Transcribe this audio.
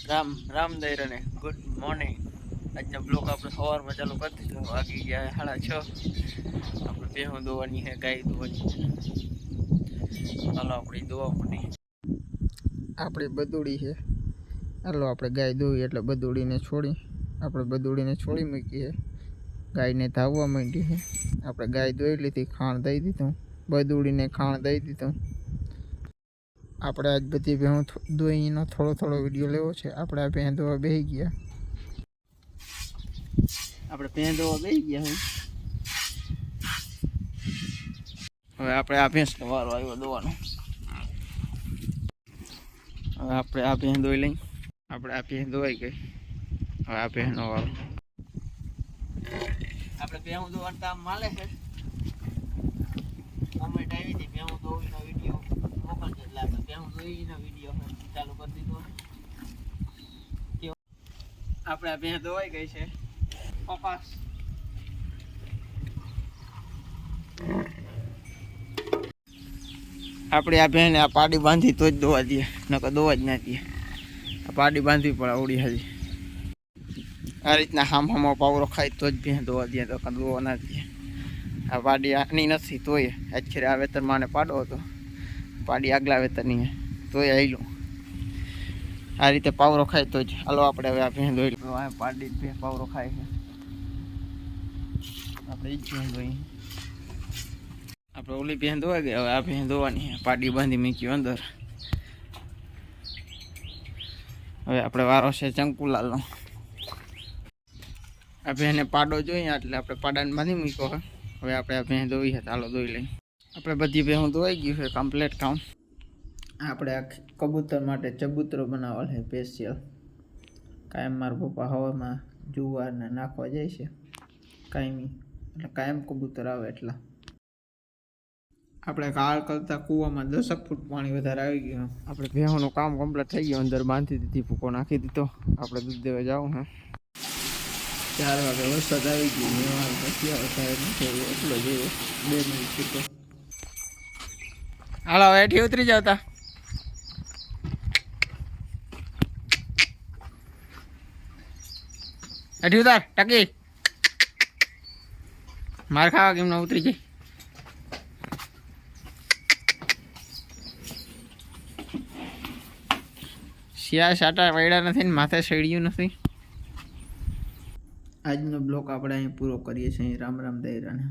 રામ રામ દૈરાને good morning. આજનો block આપણે સવારમાં ચાલુ કરી દીધો. વાગી ગયા 6:30. આપણે ભેહું દોવાની છે, ગાય દોવાની છે. ચાલો આપણી દોવા પડી. આપણી બદુડી છે. ચાલો આપણે ગાય દોવી એટલે બદુડીને છોડી મૂકીએ. ગાયને ધાવવા માંડી છે. આપણે ગાય દોઈ લીધી, ખાણ દઈ દીધું, બદુડીને ખાણ દઈ દીધું. આપણે આજ બધી ભેહું દોઈનો થોડો વિડીયો લેવો છે. આપણે આ ભેં દોવા બેસી ગયા. હવે આપણે આ ભેંસનો વારો આવ્યો દોવાનો. હવે આપણે આ ભેં દોઈ લઈ. આપણે આ ભેં દોવાઈ ગઈ. હવે આ ભેંનો વારો. આપણે ભેહું દોવાનું કામ માલે છે. કમેન્ટ આવી હતી ભેહું દોવીનો વિડીયો મોકલજો એટલે આપણે ભેહું દોવીનો વિડીયો ચાલુ કરી દીધો. આપણે આ ભેં દોવાઈ ગઈ છે. કપાસ આપણે આ ભેંને આ પાડી બાંધી તો જ દોવા દઈએ, નકર દોવા જ ના દઈએ. આ પાડી બાંધવી પડે ઓડી હજી. આ રીતના હામો પાવરો ખાય તો જ ભેં દોવા દઈએ, તો દોવા ના દઈએ. આ પાડી આની નથી તોય આખરે આ વેતરમાં આને પાડો હતો. પાડી આગલા વેતરની તોય આવેલું. આ રીતે પાવરો ખાય તો જ. હાલો આપણે હવે આ ભેં દોઈ લો. આ પાડી ભેં પાવરો ખાય છે. આપણે એ જ ભેં દોઈ. આપણે ઓલી ભેં દોવાઈ ગઈ. હવે આ ભેં દોવાની પાડી બાંધી મૂક્યું અંદર. હવે આપણે વારો છે ચંકુલાલનો. આ ભેંને પાડો જોઈએ એટલે આપણે પાડાને બાંધી મૂક્યો. હવે આપણે આ ભેં દોઈ છે, ચાલો દોઈ લઈ. આપણે બધી ભેં દોવાઈ ગયું છે કમ્પ્લીટ કામ. આપણે આ કબૂતર માટે ચબૂતરો બનાવવાનો છે સ્પેશિયલ. કાયમ મારા પપ્પા હવામાં જુવારને નાખવા જાય છે કાયમી, એટલે કાયમ કબૂતર આવે એટલા. આપણે કાળ કરતા કૂવામાં 10 ફૂટ પાણી વધારે આવી ગયું. આપણે ભેહોનું કામ કમ્પ્લીટ થઈ ગયું. અંદર બાંધી દીધી, ભૂકો નાખી દીધો. આપણે દૂધ દેવા જાવું હે. 4 વાગે વરસાદ આવી ગયો. પછી વધારે નથી એટલો જોઈએ 2 મિનિટ છૂટો. હાલો એઠી ઉતરી જાવતા. એઠી ઉતાર ટકી. માર ખાવા કેમ ના ઉતરી જાય. શિયા સાટા વૈડા નથી ને માથે સડ્યું નથી. આજનો બ્લોક આપણે અહીં પૂરો કરીએ છીએ. રામ રામ દૈરાને.